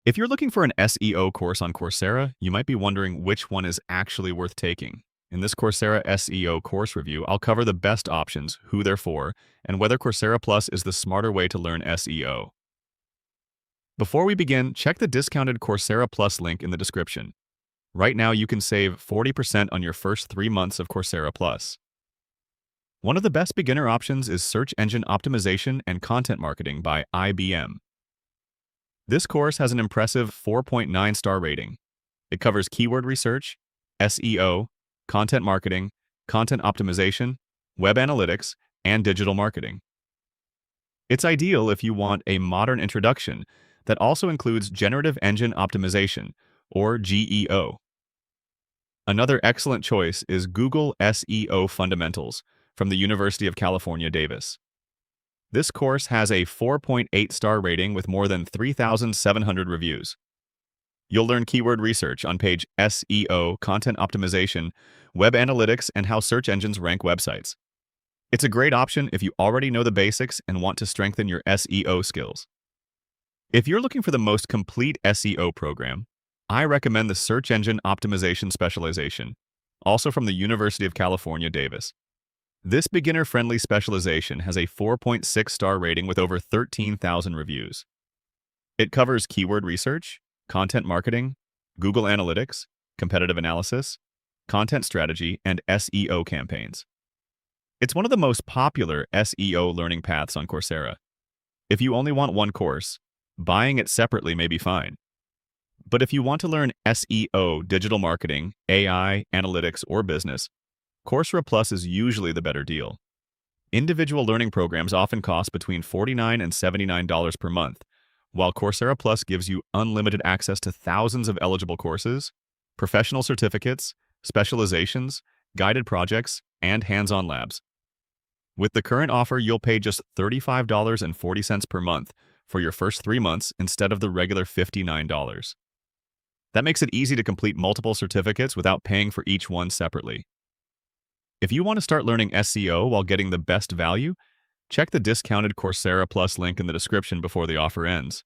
If you're looking for an SEO course on Coursera, you might be wondering which one is actually worth taking. In this Coursera SEO course review, I'll cover the best options, who they're for, and whether Coursera Plus is the smarter way to learn SEO. Before we begin, check the discounted Coursera Plus link in the description. Right now, you can save 40% on your first 3 months of Coursera Plus. One of the best beginner options is Search Engine Optimization and Content Marketing by IBM. This course has an impressive 4.9-star rating. It covers keyword research, SEO, content marketing, content optimization, web analytics, and digital marketing. It's ideal if you want a modern introduction that also includes generative engine optimization, or GEO. Another excellent choice is Google SEO Fundamentals from the University of California, Davis. This course has a 4.8-star rating with more than 3,700 reviews. You'll learn keyword research on page SEO, content optimization, web analytics, and how search engines rank websites. It's a great option if you already know the basics and want to strengthen your SEO skills. If you're looking for the most complete SEO program, I recommend the Search Engine Optimization Specialization, also from the University of California, Davis. This beginner-friendly specialization has a 4.6-star rating with over 13,000 reviews. It covers keyword research, content marketing, Google Analytics, competitive analysis, content strategy, and SEO campaigns. It's one of the most popular SEO learning paths on Coursera. If you only want one course, buying it separately may be fine. But if you want to learn SEO, digital marketing, AI, analytics, or business, Coursera Plus is usually the better deal. Individual learning programs often cost between $49 and $79 per month, while Coursera Plus gives you unlimited access to thousands of eligible courses, professional certificates, specializations, guided projects, and hands-on labs. With the current offer, you'll pay just $35.40 per month for your first 3 months instead of the regular $59. That makes it easy to complete multiple certificates without paying for each one separately. If you want to start learning SEO while getting the best value, check the discounted Coursera Plus link in the description before the offer ends.